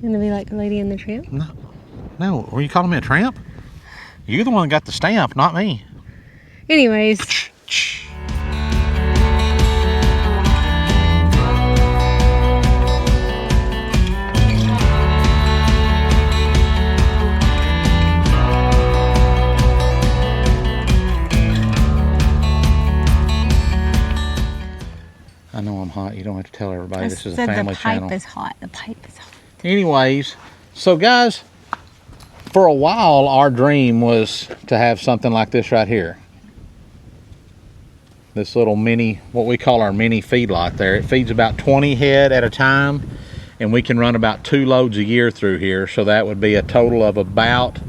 You gonna be like Lady and the Tramp? No. No, were you calling me a tramp? You're the one that got the stamp, not me. Anyways. I know I'm hot. You don't have to tell everybody. This is a family channel. The pipe is hot. The pipe is hot. Anyways, so guys, for a while our dream was to have something like this right here. This little mini, what we call our mini feedlot there. It feeds about 20 head at a time, and we can run about 2 loads a year through here. So that would be a total of about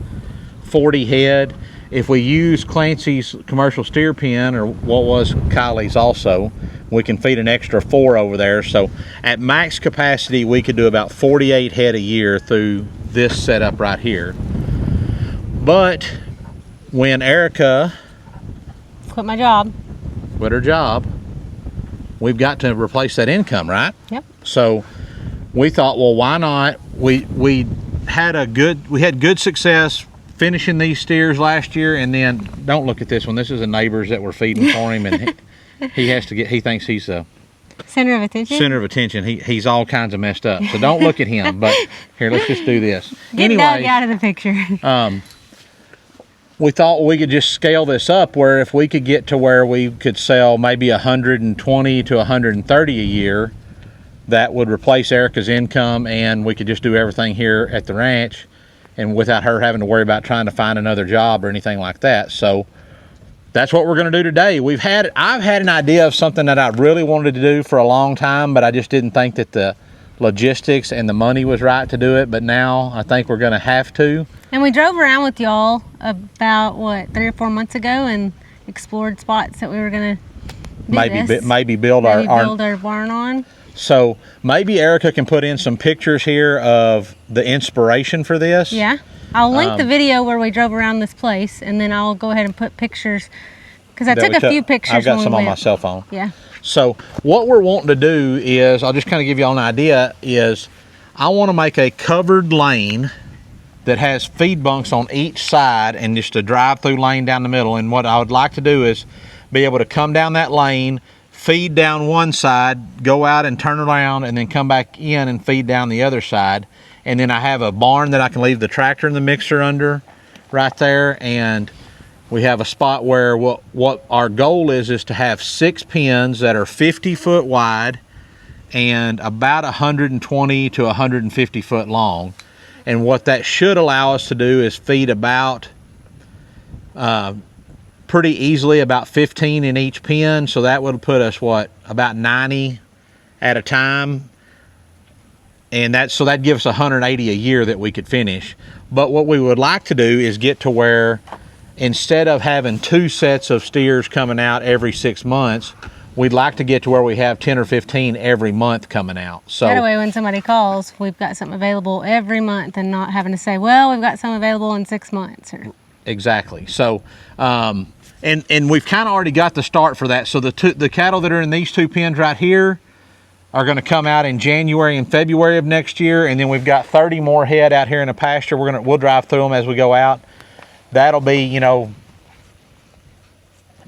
40 head. If we use Clancy's commercial steer pen, or what was Kylie's also, we can feed an extra 4 over there. So at max capacity, we could do about 48 head a year through this setup right here. But when Erica quit my job, quit her job, we've got to replace that income, right? Yep. So we thought, well, why not? We had good success finishing these steers last year, and then don't look at this one. This is the neighbors that were feeding for him, and he thinks he's a center of attention. Center of attention. He's all kinds of messed up. So don't look at him. But here, let's just do this. Get Doug out of the picture. We thought we could just scale this up, where if we could get to where we could sell maybe 120 to 130 a year, that would replace Erica's income, and we could just do everything here at the ranch, and without her having to worry about trying to find another job or anything like that. So that's what we're going to do today. I've had an idea of something that I really wanted to do for a long time, but I just didn't think that the logistics and the money was right to do it. But now I think we're going to have to. And we drove around with y'all about, what, 3 or 4 months ago, and explored spots that we were going to maybe build our barn on. So maybe Erica can put in some pictures here of the inspiration for this. Yeah. I'll link the video where we drove around this place, and then I'll go ahead and put pictures, because I took a few pictures. I've got some on my cell phone. Yeah. So what we're wanting to do is, I'll just kind of give you all an idea, is I want to make a covered lane that has feed bunks on each side and just a drive-through lane down the middle. And what I would like to do is be able to come down that lane, feed down one side, go out and turn around, and then come back in and feed down the other side. And then I have a barn that I can leave the tractor and the mixer under right there. And we have a spot where what our goal is to have 6 pens that are 50 foot wide and about 120 to 150 foot long. And what that should allow us to do is feed about pretty easily about 15 in each pen. So that would put us, what, about 90 at a time. And so that gives us 180 a year that we could finish. But what we would like to do is get to where, instead of having 2 sets of steers coming out every 6 months, we'd like to get to where we have 10 or 15 every month coming out. So that way, when somebody calls, we've got something available every month, and not having to say, well, we've got some available in 6 months. Exactly. So and we've kind of already got the start for that. So the cattle that are in these 2 pens right here are going to come out in January and February of next year, and then we've got 30 more head out here in the pasture. We'll drive through them as we go out. That'll be, you know,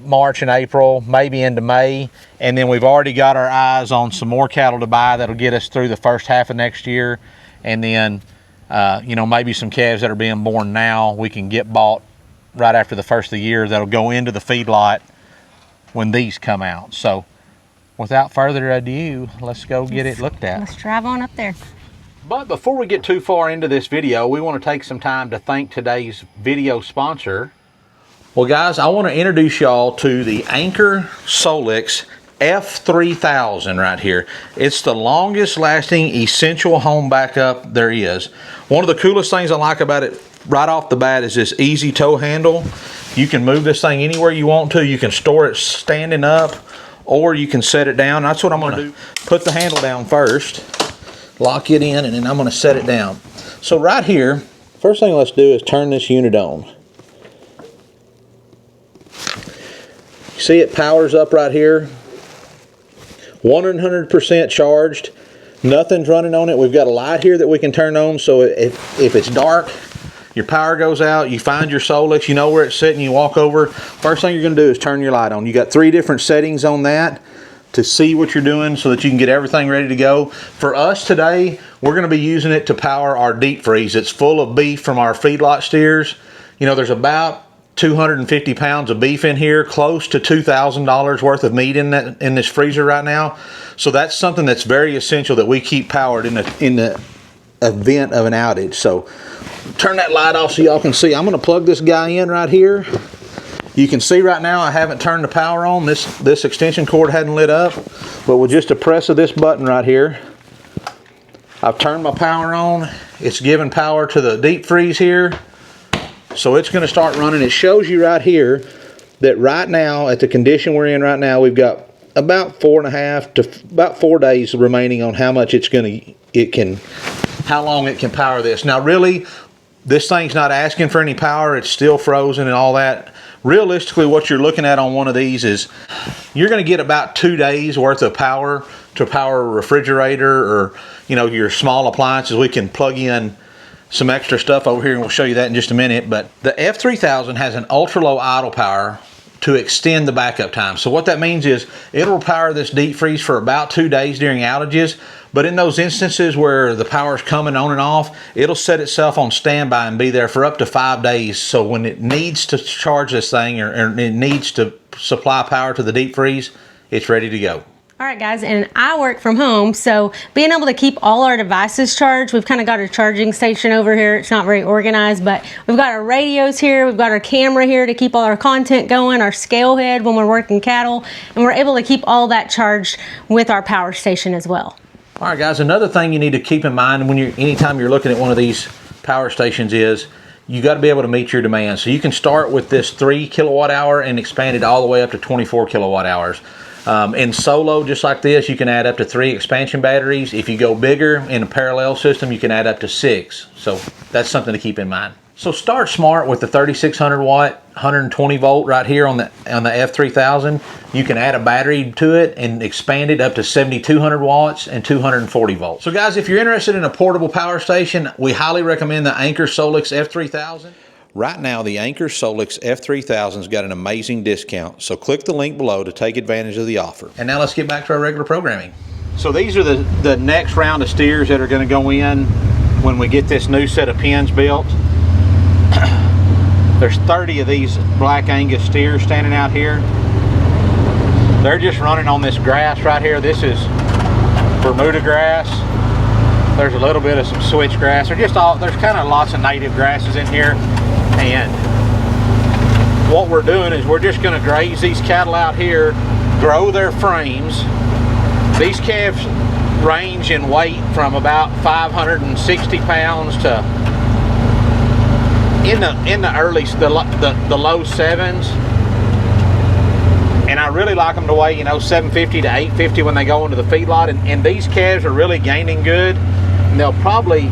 March and April, maybe into May, and then we've already got our eyes on some more cattle to buy that'll get us through the first half of next year, and then you know, maybe some calves that are being born now we can get bought right after the first of the year that'll go into the feedlot when these come out. So without further ado, let's go get it looked at. Let's drive on up there. But before we get too far into this video, we want to take some time to thank today's video sponsor. Well guys, I want to introduce y'all to the Anchor Solix F3000 right here. It's the longest lasting essential home backup there is. One of the coolest things I like about it right off the bat is this easy tow handle. You can move this thing anywhere you want to. You can store it standing up, or you can set it down. That's what I'm going to do. Put the handle down first, lock it in, and then I'm going to set it down. So right here, first thing let's do is turn this unit on. See, it powers up right here. 100% charged. Nothing's running on it. We've got a light here that we can turn on, so if it's dark, your power goes out, you find your Solix, you know where it's sitting, you walk over, first thing you're going to do is turn your light on. You got 3 different settings on that to see what you're doing so that you can get everything ready to go. For us today, we're going to be using it to power our deep freeze. It's full of beef from our feedlot steers. You know, there's about 250 pounds of beef in here, close to $2,000 worth of meat in this freezer right now. So that's something that's very essential that we keep powered in the event of an outage. So turn that light off so y'all can see. I'm going to plug this guy in right here. You can see right now I haven't turned the power on. This extension cord hadn't lit up, but with just a press of this button right here, I've turned my power on. It's giving power to the deep freeze here. So it's going to start running. It shows you right here that right now, at the condition we're in right now, we've got about 4.5 to about 4 days remaining on how much how long it can power this. Now really, this thing's not asking for any power. It's still frozen and all that. Realistically, what you're looking at on one of these is you're going to get about 2 days worth of power to power a refrigerator or, you know, your small appliances. We can plug in some extra stuff over here and we'll show you that in just a minute. But the F3000 has an ultra low idle power to extend the backup time. So what that means is it'll power this deep freeze for about 2 days during outages. But in those instances where the power's coming on and off, it'll set itself on standby and be there for up to 5 days. So when it needs to charge this thing or it needs to supply power to the deep freeze, it's ready to go. All right, guys, and I work from home, so being able to keep all our devices charged, we've kind of got a charging station over here. It's not very organized, but we've got our radios here, we've got our camera here to keep all our content going, our scale head when we're working cattle, and we're able to keep all that charged with our power station as well. All right, guys, another thing you need to keep in mind anytime you're looking at one of these power stations is you got to be able to meet your demand. So you can start with this 3 kilowatt hour and expand it all the way up to 24 kilowatt hours. In solo, just like this, you can add up to 3 expansion batteries. If you go bigger in a parallel system, you can add up to 6. So that's something to keep in mind. So start smart with the 3600 watt, 120 volt right here on the F3000. You can add a battery to it and expand it up to 7200 watts and 240 volts. So guys, if you're interested in a portable power station, we highly recommend the Anchor Solix F3000. Right now, the Anchor Solix F3000's got an amazing discount, so click the link below to take advantage of the offer. And now let's get back to our regular programming. So these are the next round of steers that are going to go in when we get this new set of pens built. There's 30 of these black Angus steers standing out here. They're just running on this grass right here. This is Bermuda grass. There's a little bit of some switchgrass. There's kind of lots of native grasses in here. And what we're doing is we're just going to graze these cattle out here, grow their frames. These calves range in weight from about 560 pounds to in the early, the low 7s. And I really like them to weigh, 750 to 850 when they go into the feedlot. And these calves are really gaining good. And they'll probably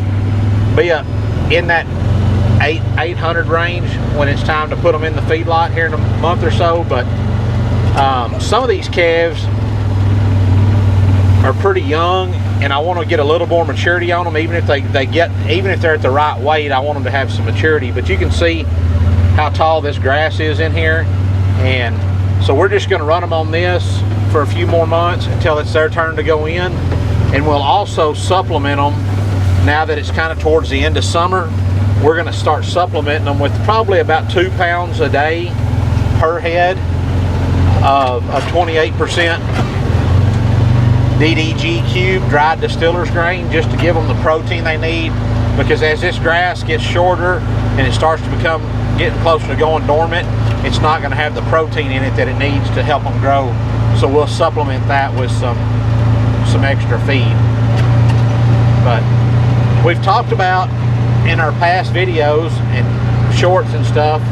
be up in that 800 range when it's time to put them in the feedlot here in a month or so. But some of these calves are pretty young, and I want to get a little more maturity on them. Even if they're at the right weight, I want them to have some maturity. But you can see how tall this grass is in here, and so we're just going to run them on this for a few more months until it's their turn to go in. And we'll also supplement them now that it's kind of towards the end of summer. We're going to start supplementing them with probably about 2 pounds a day per head of 28% DDG cube, dried distiller's grain, just to give them the protein they need. Because as this grass gets shorter and it starts to getting closer to going dormant, it's not going to have the protein in it that it needs to help them grow. So we'll supplement that with some extra feed. But we've talked about in our past videos and shorts and stuff,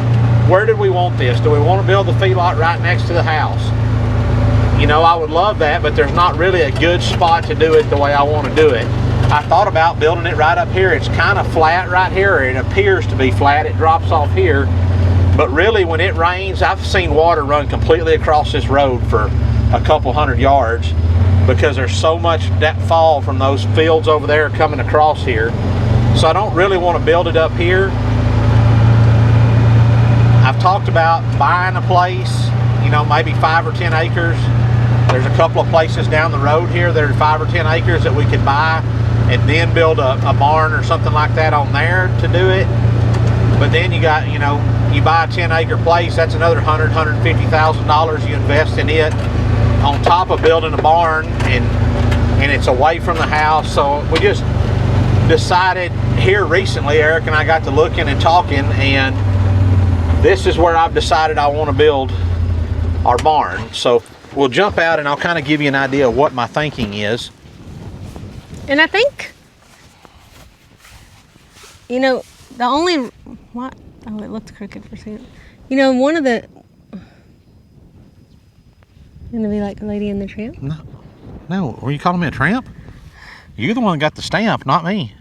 where did we want this? Do we want to build the feedlot right next to the house? I would love that, but there's not really a good spot to do it the way I want to do it. I thought about building it right up here. It's kind of flat right here, or it appears to be flat. It drops off here. But really, when it rains, I've seen water run completely across this road for a couple hundred yards. because there's so much that fall from those fields over there coming across here. So I don't really want to build it up here. I've talked about buying a place, you know, maybe 5 or 10 acres. There's a couple of places down the road here that are 5 or 10 acres that we could buy and then build a barn or something like that on there to do it. But then you got, you know, you buy a 10-acre place, that's another $150,000 you invest in it on top of building a barn, and it's away from the house. So we just decided here recently, Eric and I got to looking and talking, and this is where I've decided I want to build our barn. So we'll jump out and I'll kind of give you an idea of what my thinking is. And I think, you know, the only, what? Oh, it looked crooked for a second. You know, one of the, gonna be like Lady and the Tramp? No, were you calling me a tramp? You're the one that got the stamp, not me.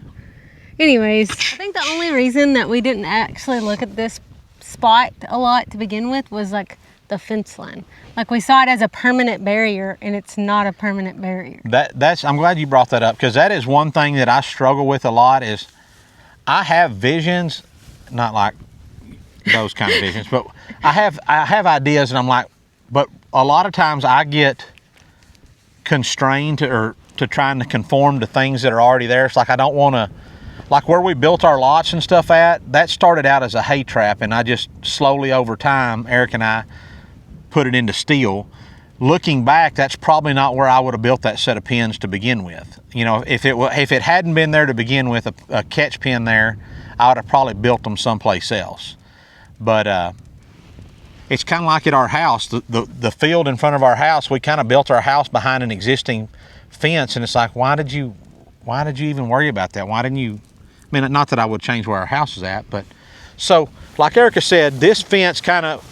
Anyways, I think the only reason that we didn't actually look at this spot a lot to begin with was like the fence line. Like we saw it as a permanent barrier, and it's not a permanent barrier. I'm glad you brought that up, because that is one thing that I struggle with a lot. Is I have visions, not like those kind of visions, but I have ideas, and I'm like, but a lot of times I get constrained to trying to conform to things that are already there. It's like I don't want to, like where we built our lots and stuff at, that started out as a hay trap, and I just slowly over time, Eric and I put it into steel. Looking back, that's probably not where I would have built that set of pens to begin with. You know, if it hadn't been there to begin with, a catch pen there, I would have probably built them someplace else. But it's kind of like at our house, the field in front of our house, we kind of built our house behind an existing fence, and it's like, why did you even worry about that? Why didn't you, I mean, not that I would change where our house is at, but so like Erica said, this fence kind of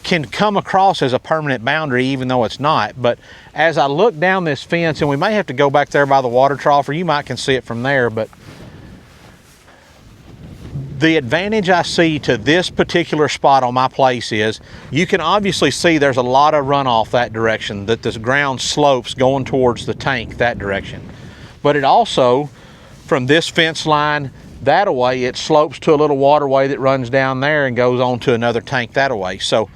can come across as a permanent boundary even though it's not. But as I look down this fence, and we may have to go back there by the water trough, or you might can see it from there, but the advantage I see to this particular spot on my place is you can obviously see there's a lot of runoff that direction, that this ground slopes going towards the tank that direction. But it also, from this fence line that away, it slopes to a little waterway that runs down there and goes on to another tank that away. So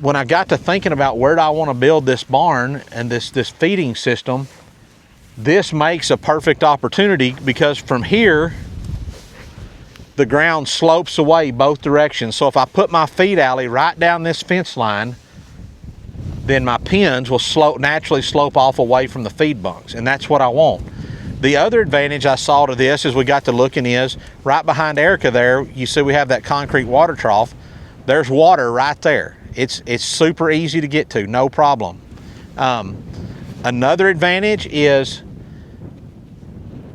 when I got to thinking about where do I want to build this barn and this feeding system, this makes a perfect opportunity, because from here the ground slopes away both directions. So if I put my feed alley right down this fence line, then my pens will naturally slope off away from the feed bunks, and that's what I want. The other advantage I saw to this as we got to looking is right behind Erica there, you see we have that concrete water trough. There's water right there. It's super easy to get to, no problem. Another advantage is,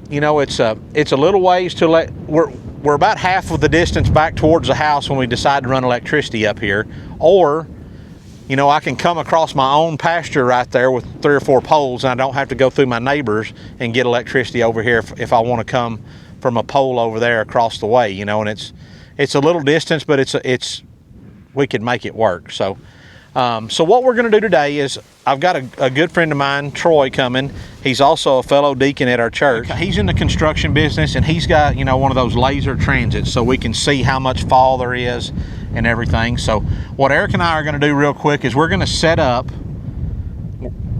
you know, it's a little ways to we're about half of the distance back towards the house when we decide to run electricity up here. Or, you know, I can come across my own pasture right there with 3 or 4 poles, and I don't have to go through my neighbors and get electricity over here if I want to come from a pole over there across the way, you know. And it's a little distance, but it's we could make it work. So so what we're going to do today is, I've got a good friend of mine, Troy, coming. He's also a fellow deacon at our church. He's in the construction business, and he's got, you know, one of those laser transits so we can see how much fall there is and everything. So what Eric and I are going to do real quick is we're going to set up,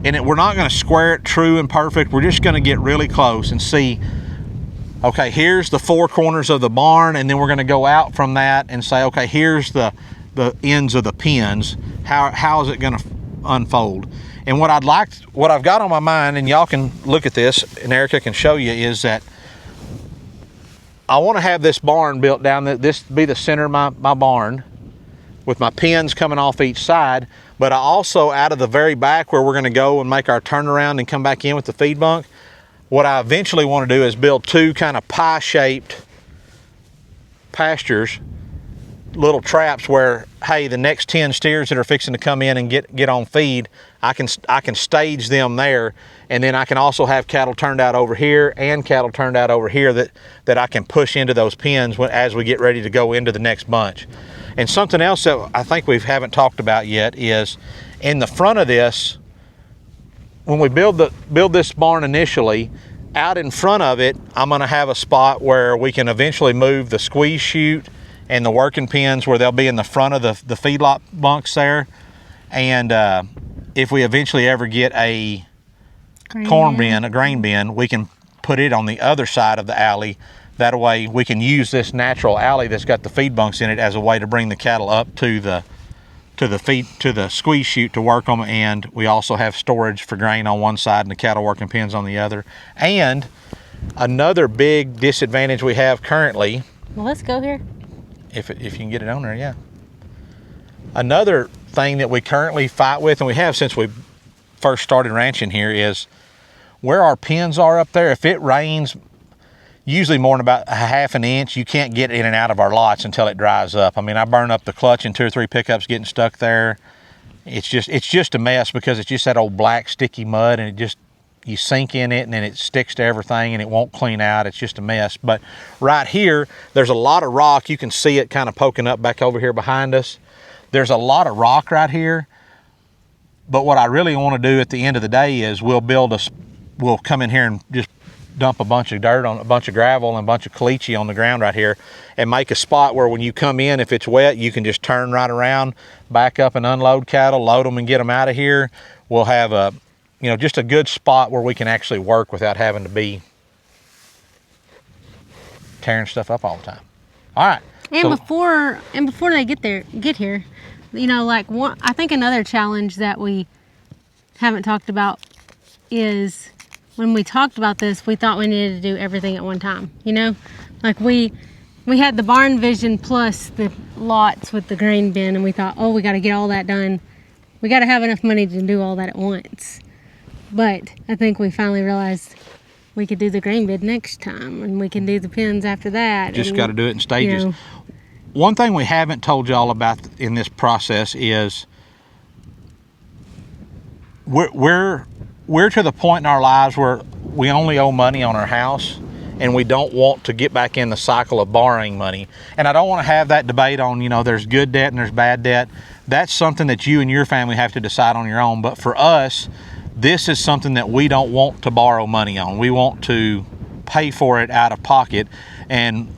and we're not going to square it true and perfect. We're just going to get really close and see, okay, here's the 4 corners of the barn, and then we're going to go out from that and say, okay, here's the ends of the pens. How is it going to unfold? And what I've got on my mind, and y'all can look at this, and Erica can show you, is that I want to have this barn built down, this be the center of my barn, with my pens coming off each side. But I also, out of the very back where we're going to go and make our turnaround and come back in with the feed bunk, what I eventually want to do is build 2 kind of pie-shaped pastures, little traps where, hey, the next 10 steers that are fixing to come in and get on feed, I can stage them there, and then I can also have cattle turned out over here and cattle turned out over here that I can push into those pens as we get ready to go into the next bunch. And something else that I think we haven't talked about yet is, in the front of this, when we build this barn initially, out in front of it, I'm gonna have a spot where we can eventually move the squeeze chute and the working pens where they'll be in the front of the feedlot bunks there. And if we eventually ever get a grain bin, we can put it on the other side of the alley. That way we can use this natural alley that's got the feed bunks in it as a way to bring the cattle up to the squeeze chute to work them. And we also have storage for grain on one side and the cattle working pens on the other. And another big disadvantage we have currently, well, let's go here if you can get it on there. Yeah, another thing that we currently fight with, and we have since we first started ranching here, is where our pens are up there. If it rains usually more than about a half an inch, you can't get in and out of our lots until it dries up. I mean, I burn up the clutch in 2 or 3 pickups getting stuck there. It's just a mess because it's just that old black sticky mud, and you sink in it and then it sticks to everything and it won't clean out. It's just a mess. But right here, there's a lot of rock. You can see it kind of poking up back over here behind us. There's a lot of rock right here. But what I really want to do at the end of the day is we'll come in here and just dump a bunch of dirt on a bunch of gravel and a bunch of caliche on the ground right here, and make a spot where when you come in, if it's wet, you can just turn right around, back up and unload cattle, load them and get them out of here. We'll have just a good spot where we can actually work without having to be tearing stuff up all the time. All right. And before they get here, I think another challenge that we haven't talked about is, when we talked about this, we thought we needed to do everything at one time. Like we had the barn vision plus the lots with the grain bin, and we thought, oh, we got to get all that done. We got to have enough money to do all that at once. But I think we finally realized we could do the grain bin next time, and we can do the pens after that. Just got to do it in stages. One thing we haven't told y'all about in this process is we're to the point in our lives where we only owe money on our house, and we don't want to get back in the cycle of borrowing money. And I don't want to have that debate on, there's good debt and there's bad debt. That's something that you and your family have to decide on your own. But for us, this is something that we don't want to borrow money on. We want to pay for it out of pocket. And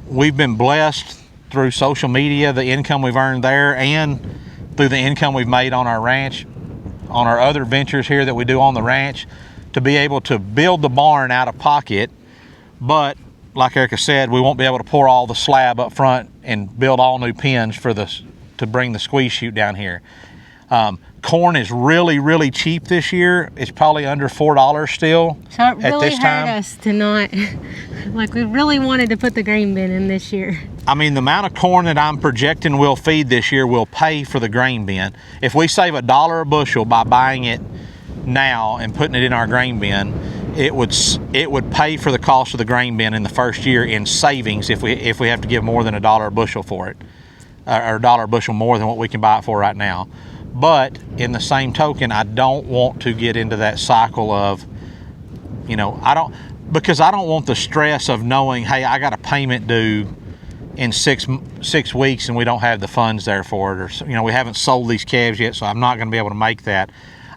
we've been blessed through social media, the income we've earned there, and through the income we've made on our ranch, on our other ventures here that we do on the ranch, to be able to build the barn out of pocket. But like Erica said, we won't be able to pour all the slab up front and build all new pens to bring the squeeze chute down here. Corn is really, really cheap this year. It's probably under $4 still. So it really hurt us to not, we really wanted to put the grain bin in this year. I mean, the amount of corn that I'm projecting we'll feed this year will pay for the grain bin. If we save $1 a bushel by buying it now and putting it in our grain bin, it would pay for the cost of the grain bin in the first year in savings if we have to give more than $1 a bushel for it, or $1 a bushel more than what we can buy it for right now. But in the same token, I don't want to get into that cycle of, because I don't want the stress of knowing, hey, I got a payment due in six weeks and we don't have the funds there for it, or we haven't sold these calves yet, so I'm not going to be able to make that.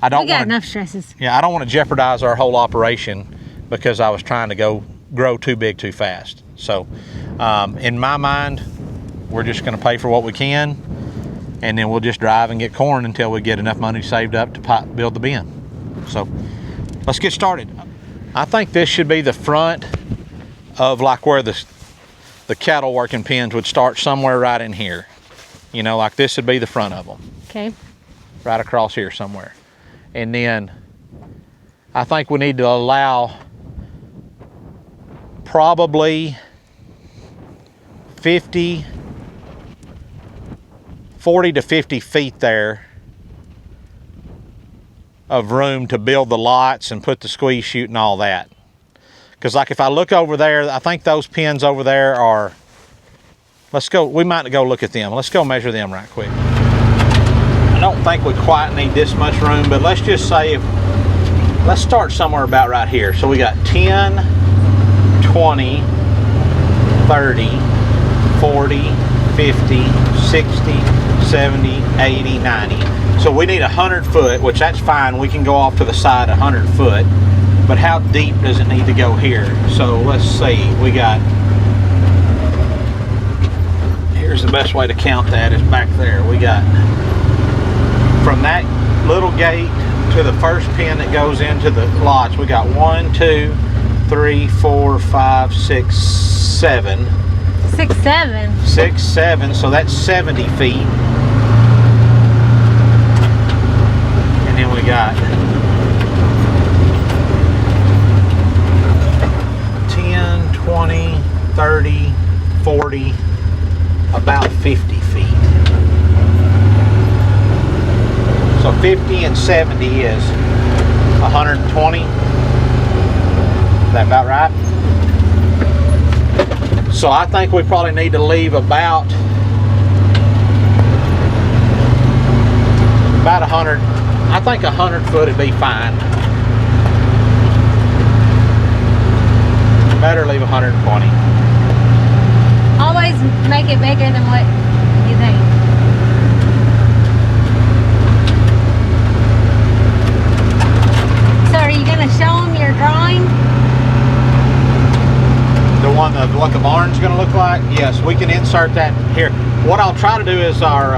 We got enough stresses. Yeah, I don't want to jeopardize our whole operation because I was trying to grow too big too fast. So in my mind, we're just going to pay for what we can, and then we'll just drive and get corn until we get enough money saved up to build the bin. So let's get started. I think this should be the front of where the cattle working pens would start, somewhere right in here. This would be the front of them. Okay. Right across here somewhere. And then I think we need to allow probably 40 to 50 feet there of room to build the lots and put the squeeze chute and all that. Because if I look over there, I think those pens over there are, we might go look at them. Let's go measure them right quick. I don't think we quite need this much room, but let's just say let's start somewhere about right here. So we got 10, 20, 30, 40, 50, 60, 70, 80, 90. So we need 100 foot, which that's fine. We can go off to the side 100 foot. But how deep does it need to go here? So let's see, we got, here's the best way to count that is back there. We got from that little gate to the first pin that goes into the lots, we got 1, 2, 3, 4, 5, 6, 7. 6, 7. 6, 7, so that's 70 feet. And then we got 10, 20, 30, 40, about 50 feet. So 50 and 70 is 120. Is that about right? So I think we probably need to leave about 100. I think 100 foot would be fine. Better leave 120. Always make it bigger than what you think. So are you going to show them your drawing? The one of what the barn's going to look like? Yes, we can insert that here. What I'll try to do is our...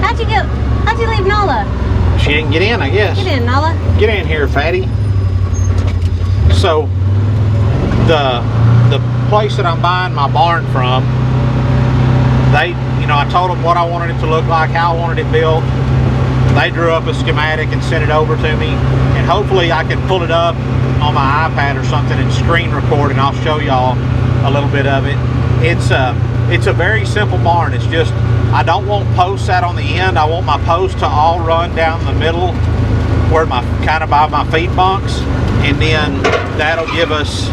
How'd you leave Nala? She didn't get in, I guess. Get in, Nala. Get in here, fatty. So the place that I'm buying my barn from, they, you know, I told them what I wanted it to look like, how I wanted it built. They drew up a schematic and sent it over to me, and hopefully I can pull it up on my iPad or something and screen record, and I'll show y'all a little bit of it. It's a very simple barn. It's just, I don't want posts out on the end. I want my posts to all run down the middle where my, kind of by my feed bunks, and then that'll give us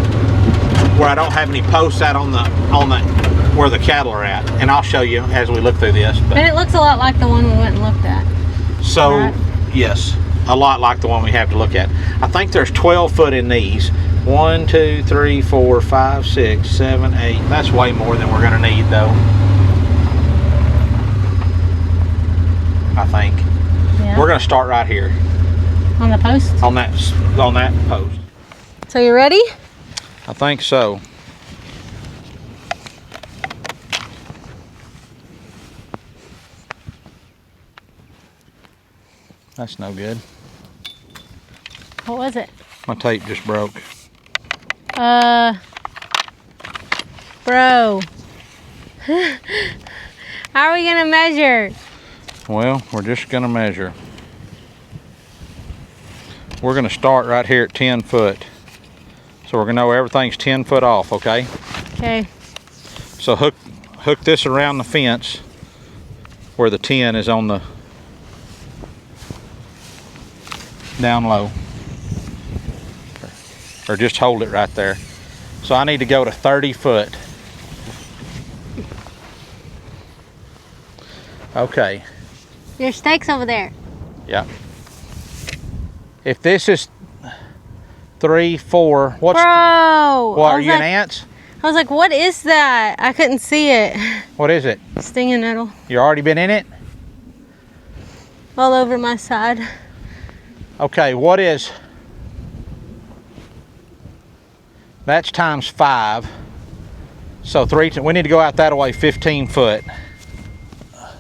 where I don't have any posts out on the where the cattle are at, and I'll show you as we look through this. But, and it looks a lot like the one we went and looked at. So, right? Yes, a lot like the one we have to look at. I think there's 12 foot in these. 1, 2, 3, 4, 5, 6, 7, 8. That's way more than we're going to need, though. I think. Yeah. We're going to start right here. On the post? On that post. So you ready? I think so. That's no good. What was it? My tape just broke. Bro. How are we gonna measure? Well, we're just gonna measure. We're gonna start right here at 10 foot. So we're gonna know everything's 10 foot off, okay? Okay. So hook this around the fence where the 10 is on the down low. Or just hold it right there. So I need to go to 30 foot. Okay. Your steak's over there. Yeah. If this is 3, 4, what's... Bro! What, are you an ants? I was like, what is that? I couldn't see it. What is it? Stinging nettle. You already been in it? All over my side. Okay, what is... That's times 5. So we need to go out that way 15 foot.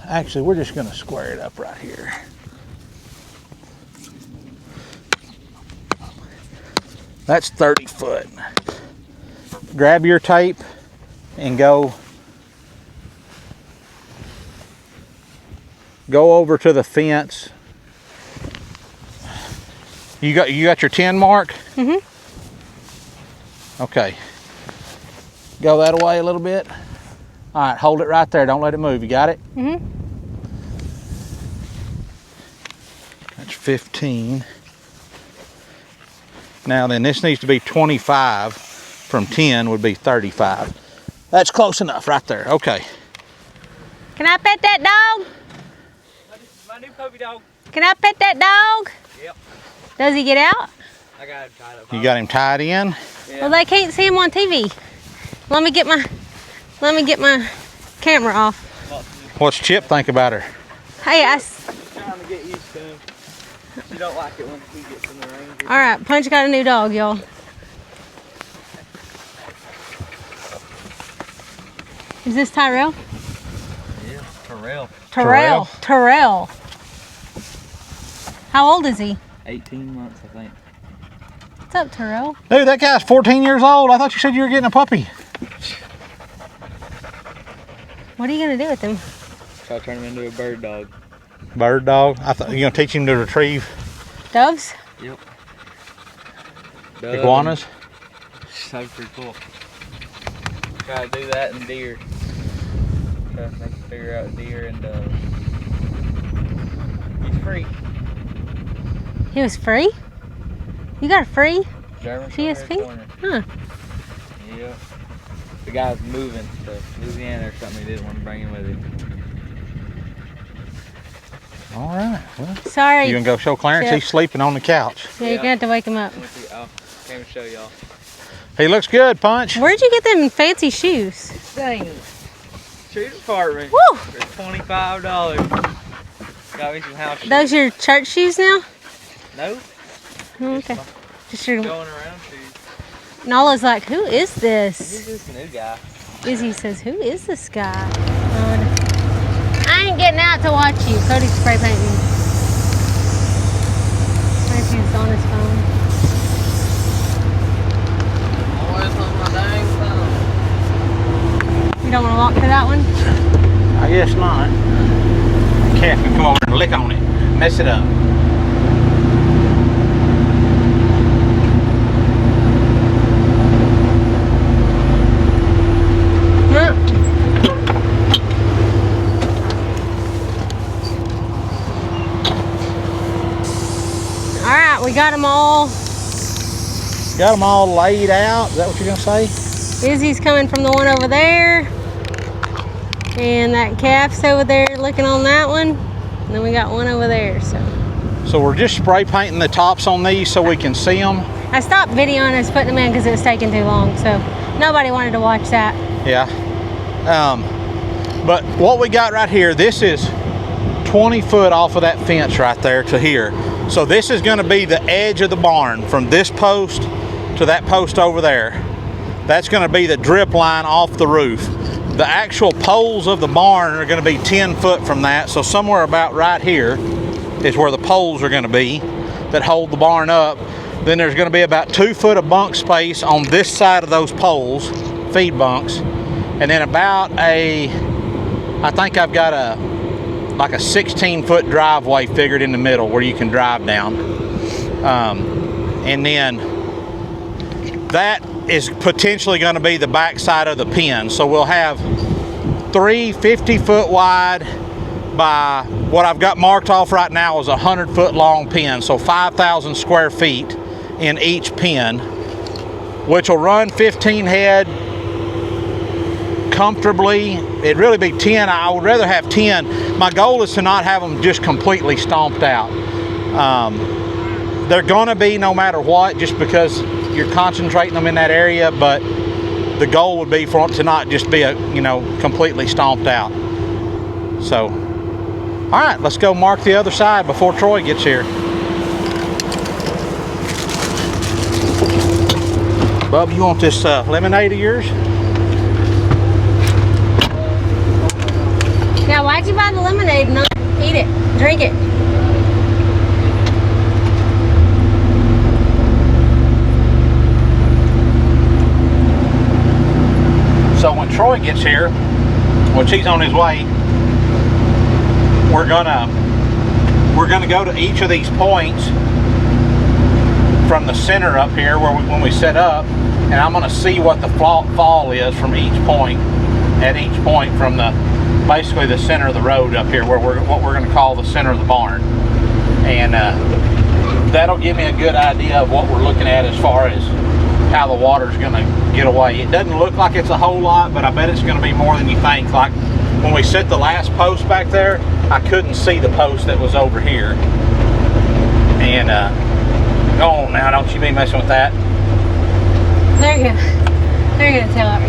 Actually, we're just gonna square it up right here. That's 30 foot. Grab your tape and go over to the fence. You got your 10 mark? Mm-hmm. Okay. Go that away a little bit. All right, hold it right there. Don't let it move. You got it? Mm-hmm. That's 15. Now then, this needs to be 25 from 10 would be 35. That's close enough right there. Okay. Can I pet that dog? My new puppy dog. Can I pet that dog? Yep. Does he get out? I got him tied up. You got him tied in? Yeah. Well, they can't see him on TV. Let me get my camera off. What's Chip think about her? Hey, don't like it when he gets in the ranger. All right, Punch got a new dog, y'all. Is this Tyrell? Yeah, Terrell. Terrell. How old is he? 18 months, I think. What's up, Terrell? Dude, that guy's 14 years old. I thought you said you were getting a puppy. What are you gonna do with him? Try to turn him into a bird dog. Bird dog? I thought you're gonna teach him to retrieve Doves? Yep. iguanas. So pretty cool. Try to do that and deer. Try to figure out deer and he's free. He was free? You got a free? German GSP? Corner. Huh. Yeah. The guy's moving to Louisiana or something. He didn't want to bring him with him. All right. Well, Sorry. you gonna go show Clarence? Yep. He's sleeping on the couch. Yeah, you're gonna have to wake him up. Oh, came to show y'all. He looks good, Punch. Where'd you get them fancy shoes? Dang. Shoe department. Woo! For $25. Got me some house shoes. Those your church shoes now? No. Oh, okay. Just your. Going around shoes. Nala's like, who is Who's this? this new guy? Izzy says, who is this guy? I ain't getting out to watch you. Cody's spray painting. Maybe he's on his phone. Always on my dang phone. You don't want to walk to that one? I guess not. Cat can come over and lick on it, mess it up. All right, we got them all. Got them all laid out. Is that what you're gonna say? Izzy's coming from the one over there. And that calf's over there looking on that one. And then we got one over there, so. So we're just spray painting the tops on these so we can see them. I stopped videoing us putting them in because it was taking too long, so nobody wanted to watch that. Yeah. But what we got right here, this is 20 foot off of that fence right there to here. So this is gonna be the edge of the barn from this post to that post over there. That's gonna be the drip line off the roof. The actual poles of the barn are gonna be 10 foot from that. So somewhere about right here is where the poles are gonna be that hold the barn up. Then there's gonna be about 2 foot of bunk space on this side of those poles, feed bunks. And then about I think I've got like a 16 foot driveway figured in the middle where you can drive down. And then that is potentially going to be the back side of the pen. So we'll have 3 50 foot wide by what I've got marked off right now is a 100 foot long pen. So 5,000 square feet in each pen, which will run 15 head comfortably. It'd really be 10. I would rather have 10. My goal is to not have them just completely stomped out. They're gonna be no matter what, just because you're concentrating them in that area, but the goal would be for it to not just be completely stomped out. So, all right, let's go mark the other side before Troy gets here. Bub, you want this lemonade of yours? Yeah, why'd you buy the lemonade and not eat it, drink it? So when Troy gets here, which he's on his way, we're gonna go to each of these points from the center up here when we set up, and I'm gonna see what the fall is from each point, at each point from basically the center of the road up here, where what we're gonna call the center of the barn, and that'll give me a good idea of what we're looking at as far as how the water's gonna get away. It doesn't look like it's a whole lot, but I bet it's gonna be more than you think. Like when we set the last post back there, I couldn't see the post that was over here. And go on now, don't you be messing with that. They're gonna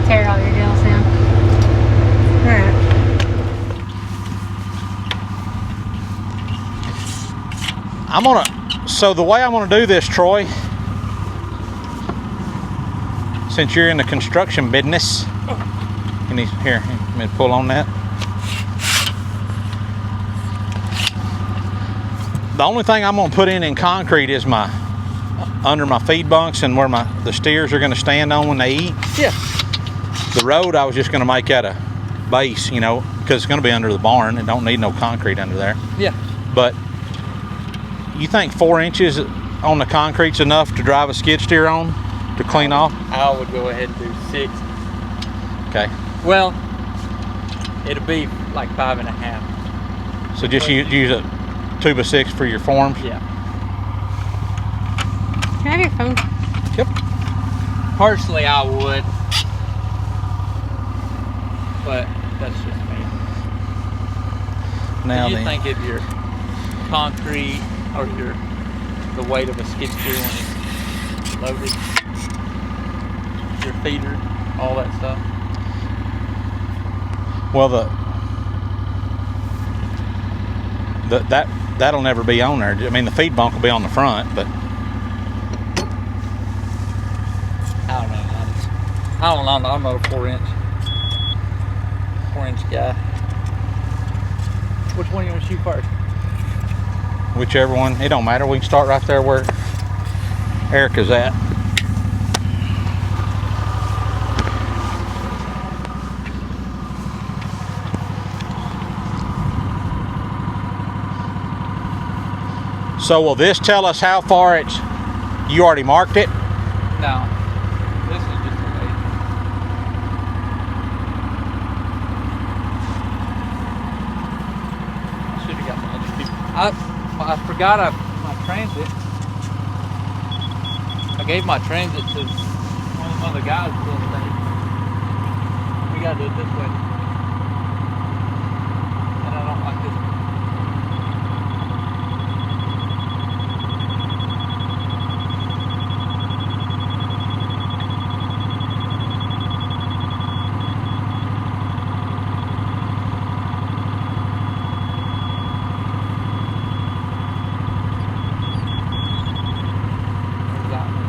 tear all your deals down. All right. So the way I'm going to do this, Troy, since you're in the construction business, and here, let me pull on that. The only thing I'm going to put in concrete is under my feed bunks and where the steers are going to stand on when they eat. Yeah. The road I was just going to make at a base, you know, because it's going to be under the barn. It don't need no concrete under there. Yeah. But you think 4 inches on the concrete's enough to drive a skid steer on to clean off? I would go ahead and do 6. Okay. Well, it'll be like 5.5. So just use a 2x6 for your forms? Yeah. Can I have your phone? Yep. Personally, I would. But that's just me. Now Do you then. think if your concrete or the weight of a skid steer when it's loaded, your feeder, all that stuff? Well, that'll never be on there. I mean, the feed bunk will be on the front, but I don't know. I'm not a 4-inch guy. Which one you want to shoot first? whichever one, it don't matter. We can start right there where Erica's at. So will this tell us how far it's, you already marked it? No. This is just a weight. I should have got the other people. I forgot my transit. I gave my transit to one of the guys the other day. We gotta do it this way. And I don't like this one.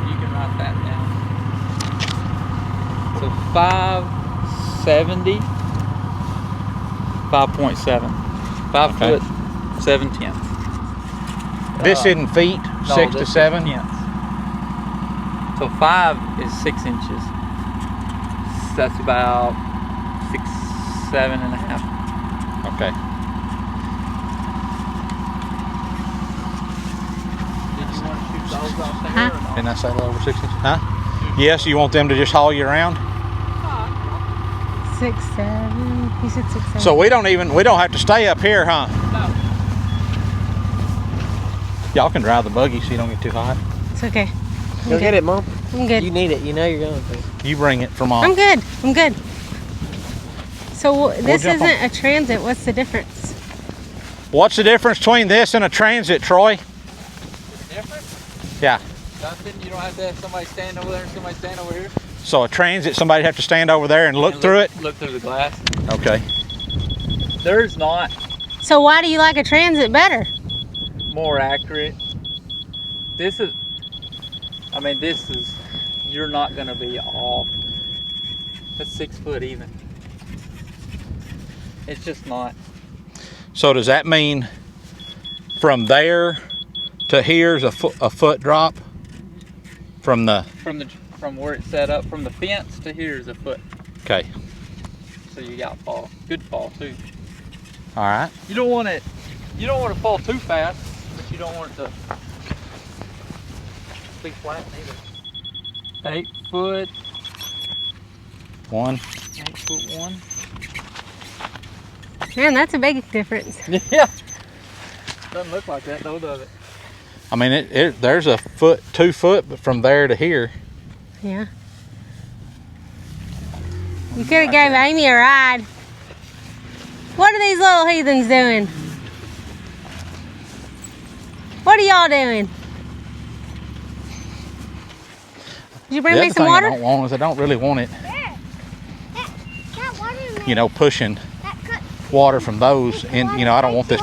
You can write that down. So 570, 5.7, 5 Okay. foot 7/10. This isn't feet, No, 6 to this is 7? tenths. So 5 is 6 inches. So that's about 6, 7.5. Okay. Did you want to shoot those off there or not? Didn't I say a little over 6 inches? Huh? Yes, you want them to just haul you around? 6, 7. You said 6, 7. So we don't have to stay up here, huh? No. Y'all can drive the buggy so you don't get too hot. It's okay. Go get it, Mom. I'm good. You need it. You know you're going to. You bring it from Mom. I'm good. I'm good. So this jump isn't on. a transit. What's the difference? What's the difference between this and a transit, Troy? Different? Yeah. Nothing. You don't have to have somebody stand over there and somebody stand over here. So a transit, somebody'd have to stand over there and look through it? Look through the glass. Okay. There's not So why do you like a transit better? more accurate. This is, you're not gonna be off. That's 6 foot even. It's just not. So does that mean from there to here's a foot drop? From From where it's set up, from the fence to here is a foot. Okay. So you got fall. Good fall too. All right. You don't want it to fall too fast, but you don't want it to be flat either. 8 foot. 1. 8 foot 1. Man, that's a big difference. Yeah. Doesn't look like that though, does it? I mean, there's a foot, 2 foot, but from there to here. Yeah. You could have gave Amy a ride. What are these little heathens doing? What are y'all doing? Did you bring The me other some thing water? I don't want is I don't really want it, you know, pushing. water from those, and you know, I don't want this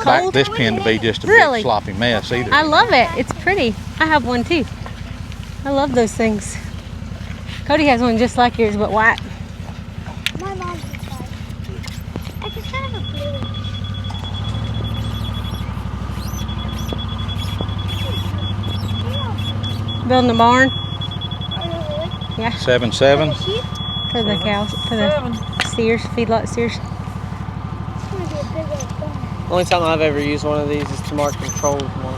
pen to be just a Really? big sloppy mess either. I love it. It's pretty. I have one too. I love those things. Cody has one just like yours, but white. My mom's just like, I just have a blue one. Building a barn. Oh, Yeah, 7.7. sheep? for the cows, for the steers, feedlot steers. It's gonna be a big old barn. Only time I've ever used one of these is to mark controls more.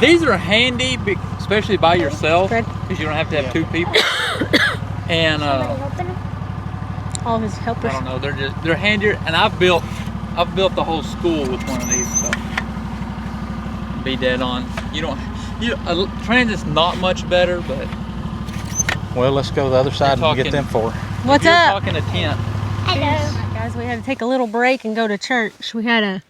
These are handy, especially by yourself, Fred? because you don't have to have two people. And Somebody helping him? All his helpers. I don't know, they're handier. And I've built the whole school with one of these. So be dead on. Transit's not much better, but Well, let's go to the other side and get them for her. What's if you're up? talking a tent. Hello. Guys, we had to take a little break and go to church. We had a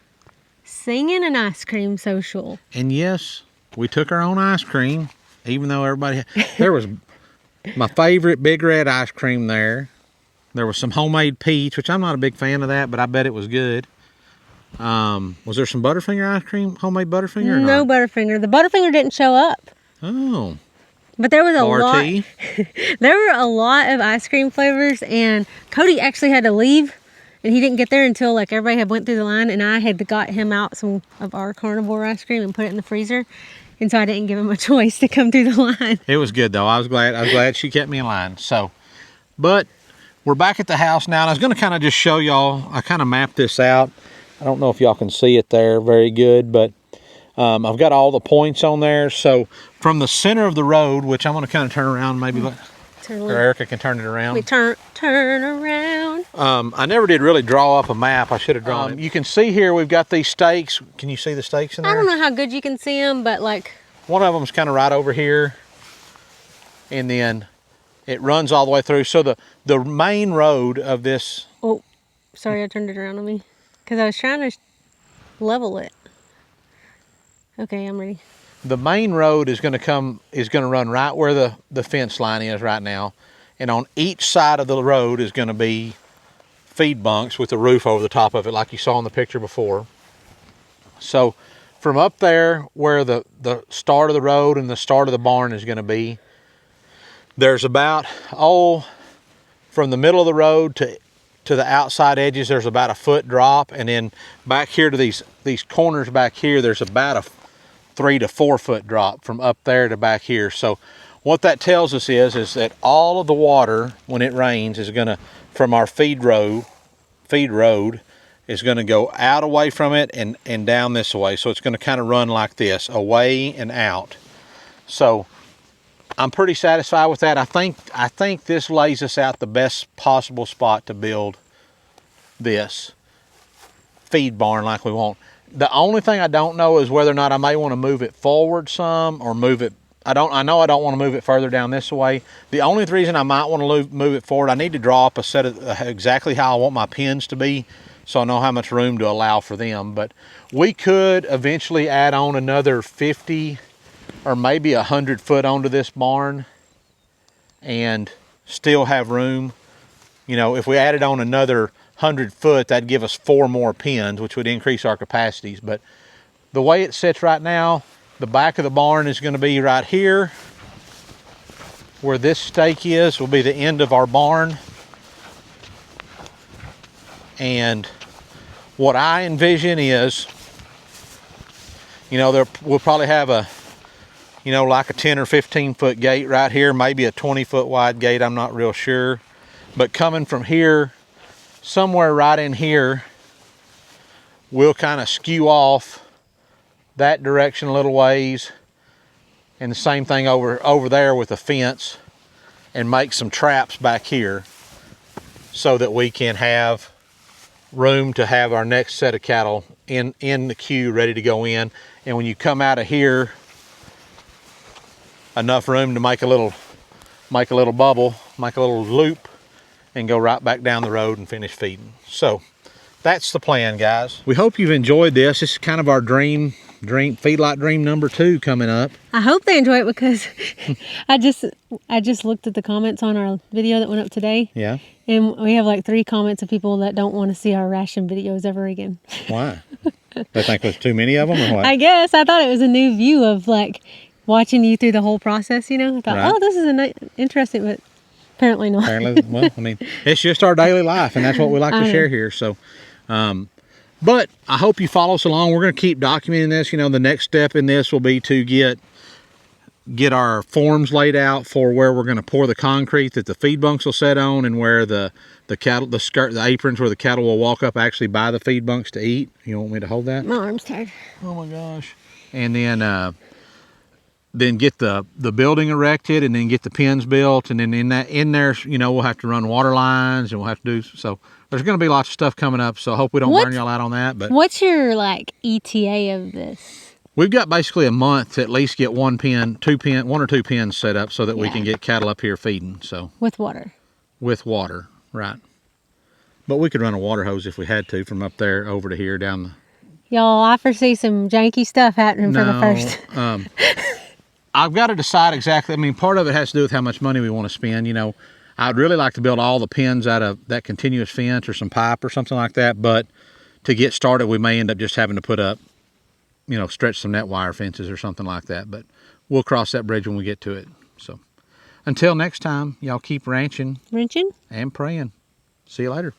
singing and ice cream social. And yes, we took our own ice cream, even though everybody there was my favorite Big Red ice cream there. There was some homemade peach, which I'm not a big fan of that, but I bet it was good. Was there some Butterfinger ice cream, homemade Butterfinger? Or No not? Butterfinger. The Butterfinger didn't show up. Oh, But there was a lot. RT. There were a lot of ice cream flavors, and Cody actually had to leave, and he didn't get there until like everybody had went through the line, and I had got him out some of our carnivore ice cream and put it in the freezer, and so I didn't give him a choice to come through the line. It was good though. I was glad she kept me in line. So, but we're back at the house now, and I was going to kind of just show y'all. I kind of mapped this out. I don't know if y'all can see it there very good, but I've got all the points on there. So from the center of the road, which I'm going to kind of turn around, maybe or Erica can turn it around. We turn around. I never did really draw up a map. I should have drawn it. You can see here we've got these stakes. Can you see the stakes in there? I don't know how good you can see them, but like One of them's kind of right over here, and then it runs all the way through. So the main road of this, oh, sorry, I turned it around on me because I was trying to level it. Okay, I'm ready. the main road is going to run right where the fence line is right now, and on each side of the road is going to be feed bunks with a roof over the top of it, like you saw in the picture before. So from up there where the start of the road and the start of the barn is going to be, there's about, from the middle of the road to the outside edges, there's about a foot drop, and then back here to these corners back here, there's about a 3 to 4 foot drop from up there to back here. So what that tells us is that all of the water, when it rains, is going to, from our feed road, is going to go out away from it and down this way. So it's going to kind of run like this, away and out. So I'm pretty satisfied with that. I think this lays us out the best possible spot to build this feed barn like we want. The only thing I don't know is whether or not I may want to move it forward some or move it. I know I don't want to move it further down this way. The only reason I might want to move it forward, I need to draw up a set of exactly how I want my pins to be, so I know how much room to allow for them. But we could eventually add on another 50 or maybe 100 foot onto this barn and still have room. You know, if we added on another 100 foot, that'd give us 4 more pins, which would increase our capacities. But the way it sits right now, the back of the barn is going to be right here. Where this stake is will be the end of our barn. And what I envision is, you know, we'll probably have a, you know, like a 10 or 15 foot gate right here, maybe a 20 foot wide gate, I'm not real sure. But coming from here, somewhere right in here, we'll kind of skew off that direction a little ways, and the same thing over there with the fence, and make some traps back here so that we can have room to have our next set of cattle in the queue ready to go in. And when you come out of here, enough room to make a little bubble, make a little loop, and go right back down the road and finish feeding. So that's the plan, guys. We hope you've enjoyed this. This is kind of our dream Feedlot dream number 2 coming up. I hope they enjoy it because I just looked at the comments on our video that went up today. Yeah. And we have like 3 comments of people that don't want to see our ration videos ever again. Why? They think there's too many of them or what? I guess. I thought it was a new view of like watching you through the whole process, you know? I thought, Right. oh, this is interesting, but apparently not. Apparently, well, I mean, it's just our daily life, and that's what we like to share here. So, but I hope you follow us along. We're going to keep documenting this. You know, the next step in this will be to get our forms laid out for where we're going to pour the concrete that the feed bunks will set on, and where the aprons where the cattle will walk up actually by the feed bunks to eat. You want me to hold that? My arm's tired. Oh my gosh. And then get the building erected, and then get the pens built, and then in there, you know, we'll have to run water lines, and we'll have to do so. There's going to be lots of stuff coming up, so I hope we don't burn y'all out on that. But what's your like ETA of this? we've got basically a month to at least get one or two pens set up so that we can get cattle up here feeding. So with water. With water, right? But we could run a water hose if we had to from up there over to here down the. Y'all, I foresee some janky stuff happening for the first. I've got to decide exactly. I mean, part of it has to do with how much money we want to spend. You know, I'd really like to build all the pens out of that continuous fence or some pipe or something like that. But to get started, we may end up just having to put up, you know, stretch some net wire fences or something like that. But we'll cross that bridge when we get to it. So until next time, y'all keep ranching Wrenching? and praying. See you later.